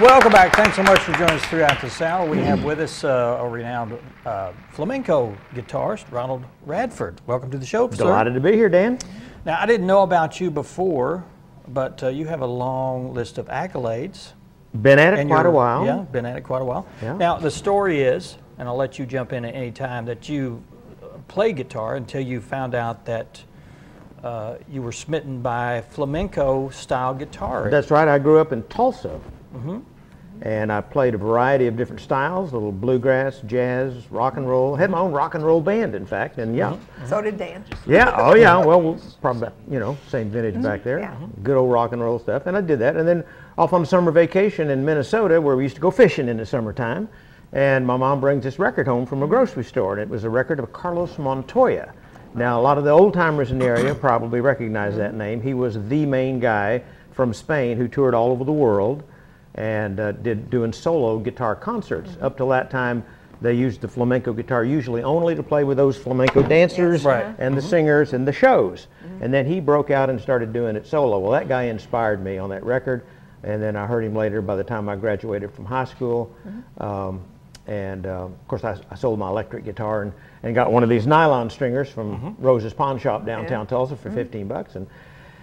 Welcome back. Thanks so much for joining us throughout this hour. We have with us a renowned flamenco guitarist, Ronald Radford. Welcome to the show, sir. Delighted to be here, Dan. Now, I didn't know about you before, but you have a long list of accolades. Been at it quite a while. Yeah, been at it quite a while. Yeah. Now, the story is, and I'll let you jump in at any time, that you played guitar until you found out that you were smitten by flamenco-style guitar. That's right. I grew up in Tulsa. And I played a variety of different styles, a little bluegrass, jazz, rock and roll. Had my own rock and roll band, in fact, and yeah. So did Dan. Yeah, oh yeah, well, we're probably, you know, same vintage back there. Yeah. Good old rock and roll stuff, and I did that. And then off on summer vacation in Minnesota, where we used to go fishing in the summertime, and my mom brings this record home from a grocery store, and it was a record of Carlos Montoya. Now, a lot of the old-timers in the area probably recognize that name. He was the main guy from Spain who toured all over the world and doing solo guitar concerts. Up till that time, they used the flamenco guitar usually only to play with those flamenco dancers and the singers and the shows. And then he broke out and started doing it solo. Well, that guy inspired me on that record, and then I heard him later by the time I graduated from high school. Of course, I sold my electric guitar and got one of these nylon stringers from Rose's Pawn Shop downtown Tulsa for 15 bucks.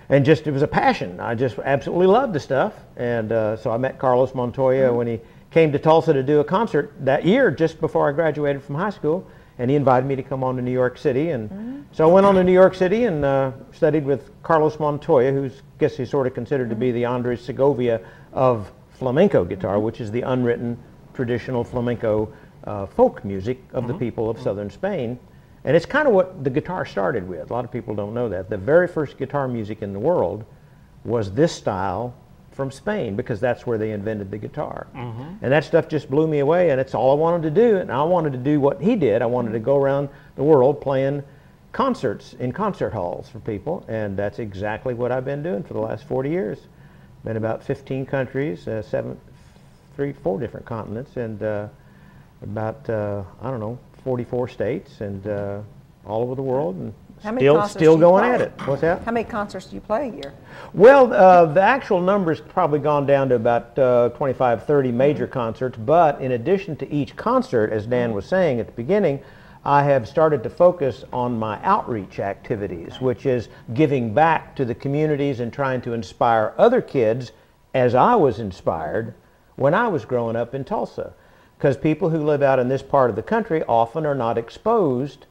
And just, it was a passion. I just absolutely loved the stuff. And so I met Carlos Montoya when he came to Tulsa to do a concert that year, just before I graduated from high school. And he invited me to come on to New York City. And so I went on to New York City and studied with Carlos Montoya, who's, I guess he's sort of considered to be the Andres Segovia of flamenco guitar, which is the unwritten traditional flamenco folk music of the people of southern Spain. And it's kind of what the guitar started with. A lot of people don't know that. The very first guitar music in the world was this style from Spain, because that's where they invented the guitar. And that stuff just blew me away, and it's all I wanted to do. And I wanted to do what he did. I wanted to go around the world playing concerts in concert halls for people, and that's exactly what I've been doing for the last 40 years. Been about 15 countries, 4 different continents, and about, I don't know, 44 states, and all over the world, and still going at it. What's that? How many concerts do you play a year? Well, the actual number's probably gone down to about 25, 30 major concerts, but in addition to each concert, as Dan was saying at the beginning, I have started to focus on my outreach activities, which is giving back to the communities and trying to inspire other kids as I was inspired when I was growing up in Tulsa. Because people who live out in this part of the country often are not exposed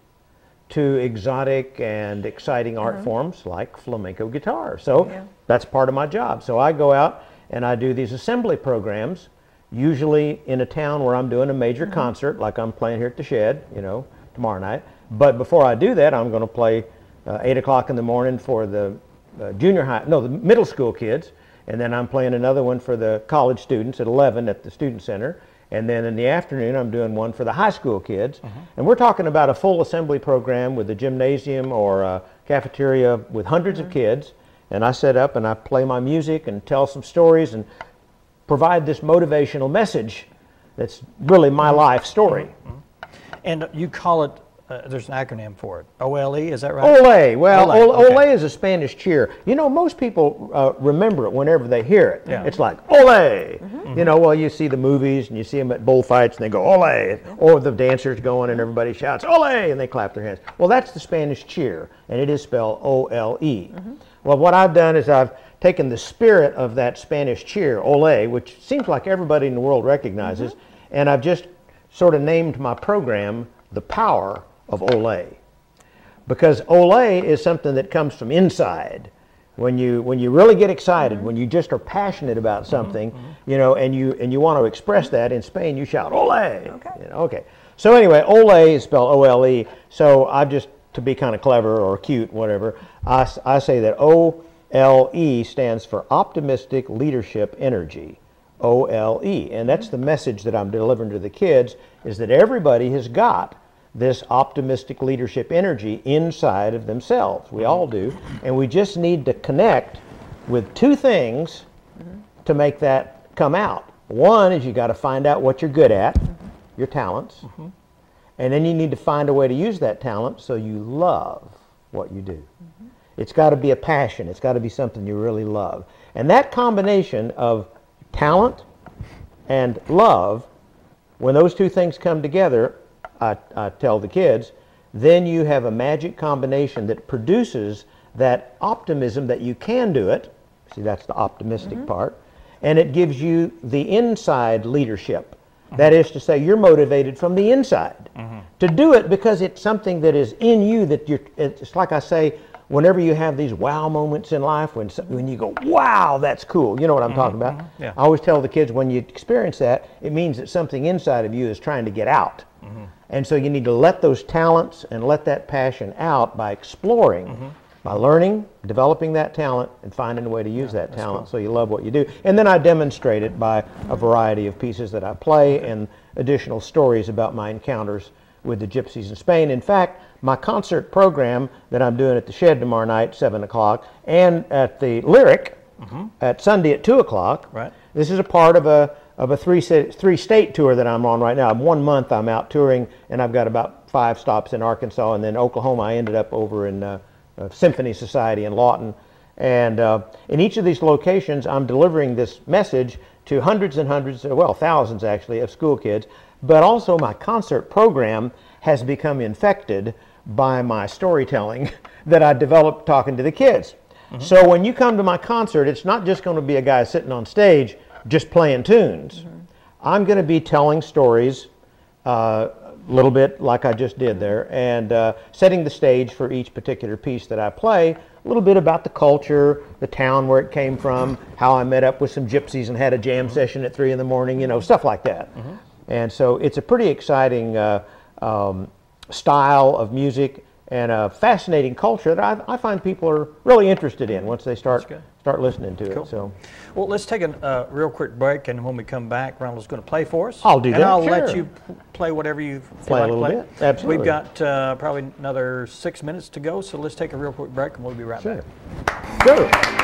to exotic and exciting art forms like flamenco guitar. So that's part of my job. So I go out and I do these assembly programs, usually in a town where I'm doing a major concert, like I'm playing here at the Shed, you know, tomorrow night. But before I do that, I'm going to play 8 o'clock in the morning for the the middle school kids, and then I'm playing another one for the college students at 11 at the Student Center. And then in the afternoon, I'm doing one for the high school kids. And we're talking about a full assembly program with a gymnasium or a cafeteria with hundreds of kids. And I set up and I play my music and tell some stories and provide this motivational message that's really my life story. And you call it, there's an acronym for it, OLE, is that right? Ole. Well, Ole, Ole is a Spanish cheer. You know, most people remember it whenever they hear it. Yeah. It's like, Ole! You know, well, you see the movies and you see them at bullfights and they go, Ole! Or the dancers going and everybody shouts, Ole! And they clap their hands. Well, that's the Spanish cheer, and it is spelled O-L-E. Well, what I've done is I've taken the spirit of that Spanish cheer, Ole, which seems like everybody in the world recognizes, and I've just sort of named my program The Power of Ole, because Ole is something that comes from inside. When you really get excited, when you just are passionate about something, you know, and you want to express that in Spain, you shout Ole. You know, okay. So anyway, Ole is spelled O-L-E. So I just, to be kind of clever or cute, whatever, I say that O-L-E stands for Optimistic Leadership Energy. O-L-E, and that's the message that I'm delivering to the kids, is that everybody has got this optimistic leadership energy inside of themselves. We all do. And we just need to connect with 2 things to make that come out. One is you got to find out what you're good at, your talents. And then you need to find a way to use that talent so you love what you do. It's got to be a passion. It's got to be something you really love. And that combination of talent and love, when those two things come together, I tell the kids, then you have a magic combination that produces that optimism that you can do it. See, that's the optimistic part. And it gives you the inside leadership. That is to say, you're motivated from the inside to do it because it's something that is in you that it's like I say, whenever you have these wow moments in life, when you go, wow, that's cool. You know what I'm talking about? Yeah. I always tell the kids when you experience that, it means that something inside of you is trying to get out. And so you need to let those talents and let that passion out by exploring, by learning, developing that talent, and finding a way to use that talent so you love what you do. And then I demonstrate it by a variety of pieces that I play and additional stories about my encounters with the gypsies in Spain. In fact, my concert program that I'm doing at the Shed tomorrow night, 7 o'clock, and at the Lyric at Sunday at 2 o'clock, this is a part of a three-state tour that I'm on right now. 1 month I'm out touring, and I've got about 5 stops in Arkansas, and then Oklahoma. I ended up over in Symphony Society in Lawton. And in each of these locations, I'm delivering this message to hundreds and hundreds, well, thousands actually, of school kids. But also my concert program has become infected by my storytelling that I developed talking to the kids. So when you come to my concert, it's not just going to be a guy sitting on stage just playing tunes. I'm going to be telling stories a little bit like I just did there, and setting the stage for each particular piece that I play, a little bit about the culture, the town where it came from, how I met up with some gypsies and had a jam session at 3 in the morning, you know, stuff like that. And so it's a pretty exciting style of music and a fascinating culture that I find people are really interested in once they start listening to it. So, well, let's take a real quick break, and when we come back, Ronald's going to play for us. I'll do that. And I'll sure. let you play whatever you feel Play like a little playing. bit. Absolutely. We've got probably another 6 minutes to go, so let's take a real quick break, and we'll be right back. Sure.